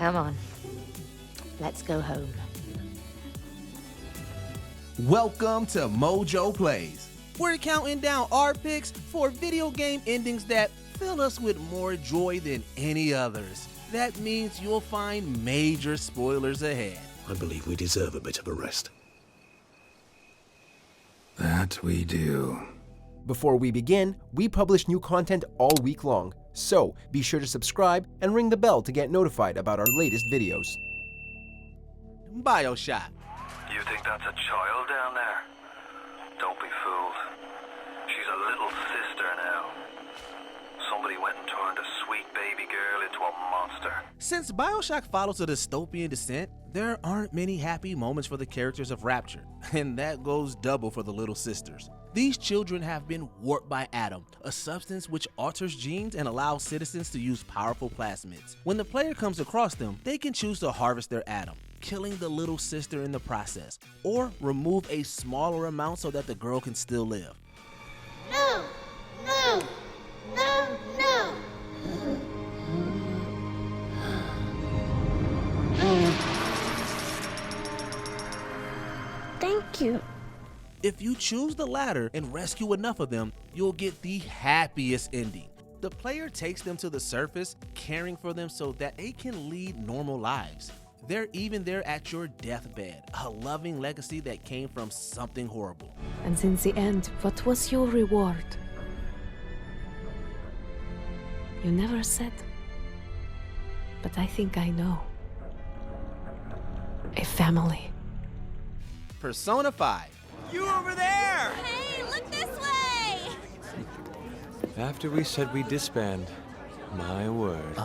Come on. Let's go home. Welcome to Mojo Plays. We're counting down our picks for video game endings that fill us with more joy than any others. That means you'll find major spoilers ahead. I believe we deserve a bit of a rest. That we do. Before we begin, we publish new content all week long, so be sure to subscribe and ring the bell to get notified about our latest videos. BioShock. You think that's a child down there? Don't be fooled. She's a little sister now. Somebody went and turned a sweet baby girl into a monster. Since BioShock follows a dystopian descent, there aren't many happy moments for the characters of Rapture, and that goes double for the little sisters. These children have been warped by Adam, a substance which alters genes and allows citizens to use powerful plasmids. When the player comes across them, they can choose to harvest their Adam, killing the little sister in the process, or remove a smaller amount so that the girl can still live. No! No! No! No! Thank you. If you choose the latter and rescue enough of them, you'll get the happiest ending. The player takes them to the surface, caring for them so that they can lead normal lives. They're even there at your deathbed, a loving legacy that came from something horrible. And in the end, what was your reward? You never said. But I think I know. A family. Persona 5. You over there! Hey, look this way! After we said we disband, my word.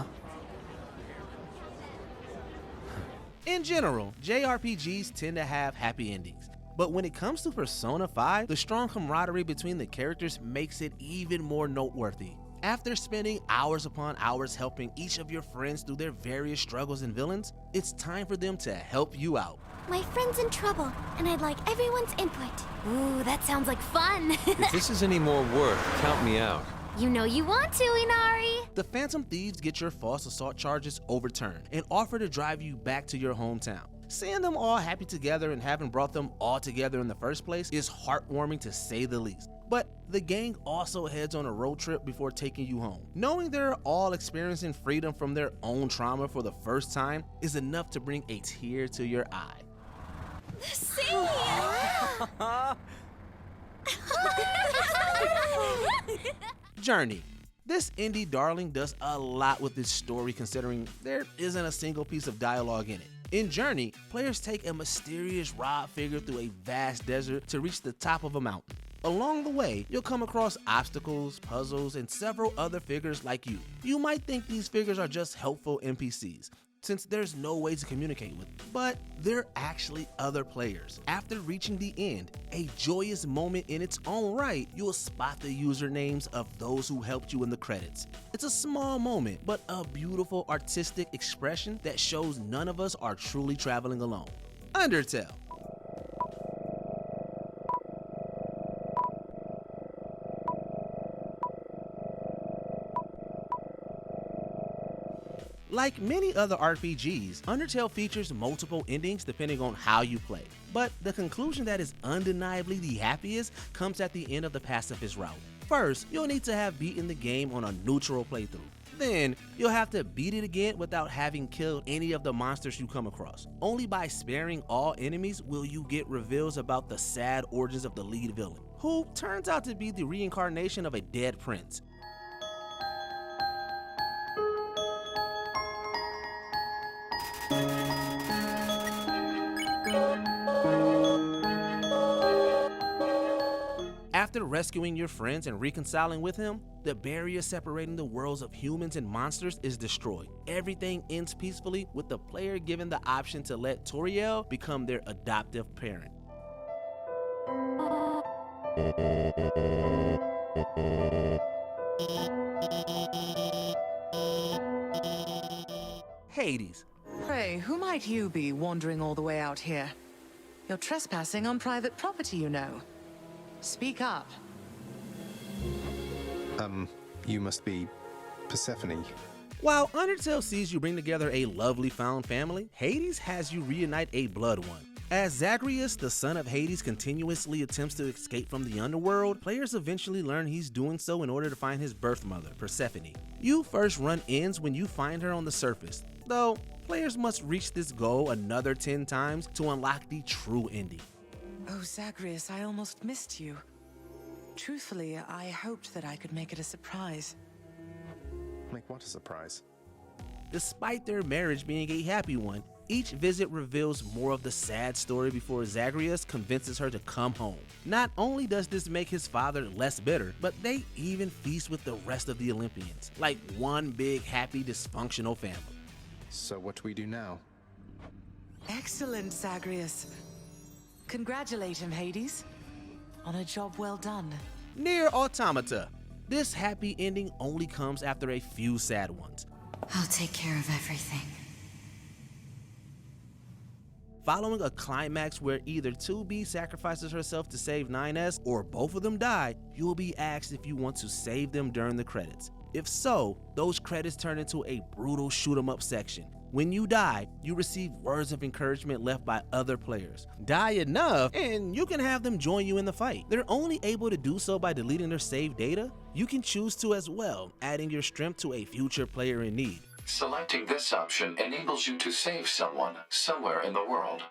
In general, JRPGs tend to have happy endings. But when it comes to Persona 5, the strong camaraderie between the characters makes it even more noteworthy. After spending hours upon hours helping each of your friends through their various struggles and villains, it's time for them to help you out. My friend's in trouble, and I'd like everyone's input. Ooh, that sounds like fun. If this is any more work, count me out. You know you want to, Inari. The Phantom Thieves get your false assault charges overturned and offer to drive you back to your hometown. Seeing them all happy together and having brought them all together in the first place is heartwarming to say the least. But the gang also heads on a road trip before taking you home. Knowing they're all experiencing freedom from their own trauma for the first time is enough to bring a tear to your eye. See? Journey. This indie darling does a lot with this story considering there isn't a single piece of dialogue in it. In Journey, players take a mysterious rod figure through a vast desert to reach the top of a mountain. Along the way, you'll come across obstacles, puzzles, and several other figures like you. You might think these figures are just helpful NPCs, since there's no way to communicate with them, but they're actually other players. After reaching the end, a joyous moment in its own right, you'll spot the usernames of those who helped you in the credits. It's a small moment, but a beautiful artistic expression that shows none of us are truly traveling alone. Undertale. Like many other RPGs, Undertale features multiple endings depending on how you play, but the conclusion that is undeniably the happiest comes at the end of the pacifist route. First, you'll need to have beaten the game on a neutral playthrough. Then, you'll have to beat it again without having killed any of the monsters you come across. Only by sparing all enemies will you get reveals about the sad origins of the lead villain, who turns out to be the reincarnation of a dead prince. After rescuing your friends and reconciling with him, the barrier separating the worlds of humans and monsters is destroyed. Everything ends peacefully with the player given the option to let Toriel become their adoptive parent. Hades. Pray, who might you be wandering all the way out here? You're trespassing on private property, you know. Speak up. You must be Persephone. While Undertale sees you bring together a lovely found family, Hades has you reunite a blood one. As Zagreus, the son of Hades, continuously attempts to escape from the underworld, players eventually learn he's doing so in order to find his birth mother, Persephone. You first run ends when you find her on the surface, though players must reach this goal another 10 times to unlock the true ending. Oh, Zagreus, I almost missed you. Truthfully, I hoped that I could make it a surprise. Make what a surprise? Despite their marriage being a happy one, each visit reveals more of the sad story before Zagreus convinces her to come home. Not only does this make his father less bitter, but they even feast with the rest of the Olympians, like one big happy dysfunctional family. So what do we do now? Excellent, Zagreus. Congratulate him, Hades, on a job well done. Nier Automata. This happy ending only comes after a few sad ones. I'll take care of everything. Following a climax where either 2B sacrifices herself to save 9S or both of them die, you will be asked if you want to save them during the credits. If so, those credits turn into a brutal shoot 'em up section. When you die, you receive words of encouragement left by other players. Die enough, and you can have them join you in the fight. They're only able to do so by deleting their saved data. You can choose to as well, adding your strength to a future player in need. Selecting this option enables you to save someone somewhere in the world.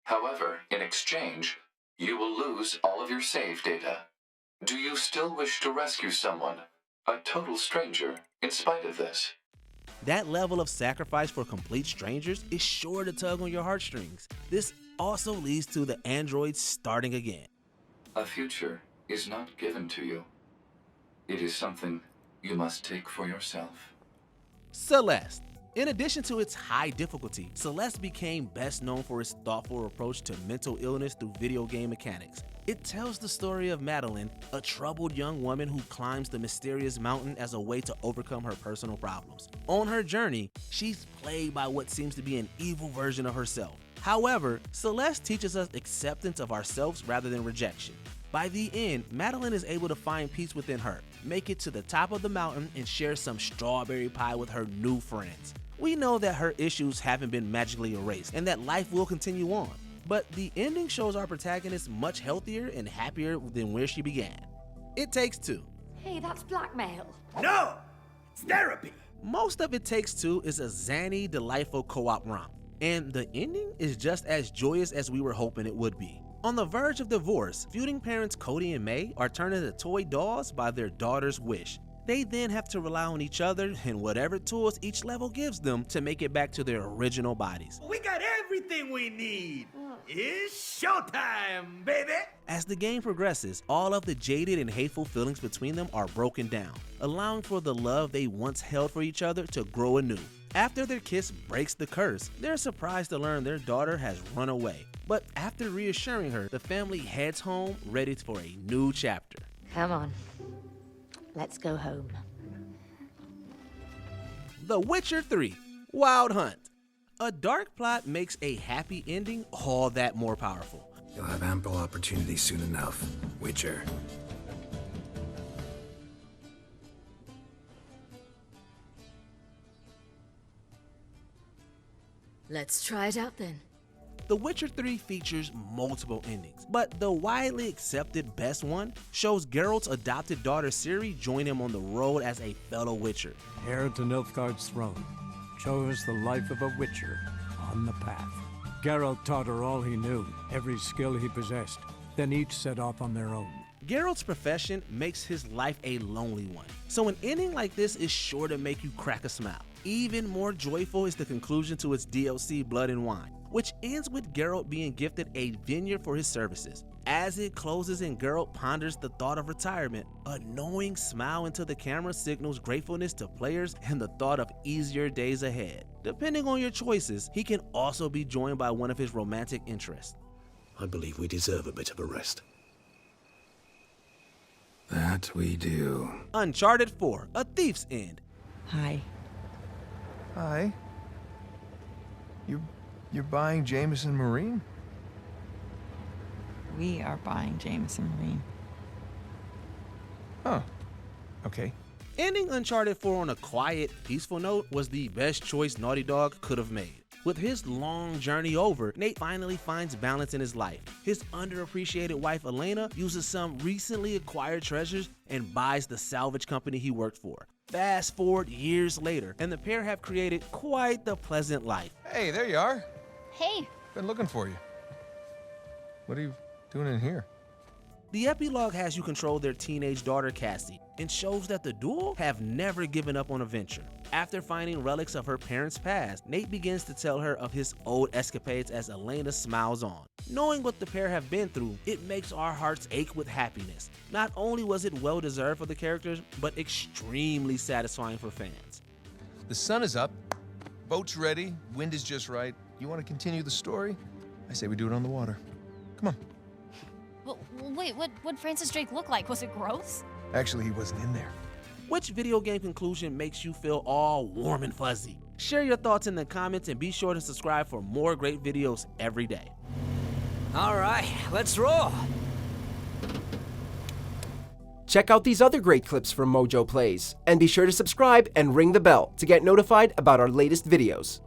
However, in exchange, you will lose all of your save data. Do you still wish to rescue someone, a total stranger, in spite of this? That level of sacrifice for complete strangers is sure to tug on your heartstrings. This also leads to the androids starting again. A future is not given to you. It is something you must take for yourself. Celeste. In addition to its high difficulty, Celeste became best known for its thoughtful approach to mental illness through video game mechanics. It tells the story of Madeline, a troubled young woman who climbs the mysterious mountain as a way to overcome her personal problems. On her journey, she's plagued by what seems to be an evil version of herself. However, Celeste teaches us acceptance of ourselves rather than rejection. By the end, Madeline is able to find peace within her, make it to the top of the mountain, and share some strawberry pie with her new friends. We know that her issues haven't been magically erased, and that life will continue on. But the ending shows our protagonist much healthier and happier than where she began. It Takes Two. Hey, that's blackmail. No! It's therapy! Most of It Takes Two is a zany, delightful co-op romp, and the ending is just as joyous as we were hoping it would be. On the verge of divorce, feuding parents Cody and May are turned into toy dolls by their daughter's wish. They then have to rely on each other and whatever tools each level gives them to make it back to their original bodies. We got everything we need! It's showtime, baby! As the game progresses, all of the jaded and hateful feelings between them are broken down, allowing for the love they once held for each other to grow anew. After their kiss breaks the curse, they're surprised to learn their daughter has run away. But after reassuring her, the family heads home ready for a new chapter. Come on. Let's go home. The Witcher 3: Wild Hunt. A dark plot makes a happy ending all that more powerful. You'll have ample opportunity soon enough, Witcher. Let's try it out then. The Witcher 3 features multiple endings, but the widely accepted best one shows Geralt's adopted daughter Ciri join him on the road as a fellow Witcher. Heir to Nilfgaard's throne, chose the life of a Witcher on the path. Geralt taught her all he knew, every skill he possessed, then each set off on their own. Geralt's profession makes his life a lonely one, so an ending like this is sure to make you crack a smile. Even more joyful is the conclusion to its DLC Blood and Wine, which ends with Geralt being gifted a vineyard for his services. As it closes and Geralt ponders the thought of retirement, a knowing smile into the camera signals gratefulness to players and the thought of easier days ahead. Depending on your choices, he can also be joined by one of his romantic interests. I believe we deserve a bit of a rest. That we do. Uncharted 4: A Thief's End. Hi. Hi. You're buying Jameson Marine? We are buying Jameson Marine. Oh, okay. Ending Uncharted 4 on a quiet, peaceful note was the best choice Naughty Dog could have made. With his long journey over, Nate finally finds balance in his life. His underappreciated wife Elena uses some recently acquired treasures and buys the salvage company he worked for. Fast forward years later, and the pair have created quite the pleasant life. Hey, there you are. Hey. Been looking for you. What are you doing in here? The epilogue has you control their teenage daughter Cassie and shows that the duo have never given up on a venture. After finding relics of her parents' past, Nate begins to tell her of his old escapades as Elena smiles on. Knowing what the pair have been through, it makes our hearts ache with happiness. Not only was it well deserved for the characters, but extremely satisfying for fans. The sun is up, boat's ready, wind is just right. You want to continue the story? I say we do it on the water. Come on. Well, wait, what'd Francis Drake look like? Was it gross? Actually, he wasn't in there. Which video game conclusion makes you feel all warm and fuzzy? Share your thoughts in the comments and be sure to subscribe for more great videos every day. All right, let's roll. Check out these other great clips from Mojo Plays, and be sure to subscribe and ring the bell to get notified about our latest videos.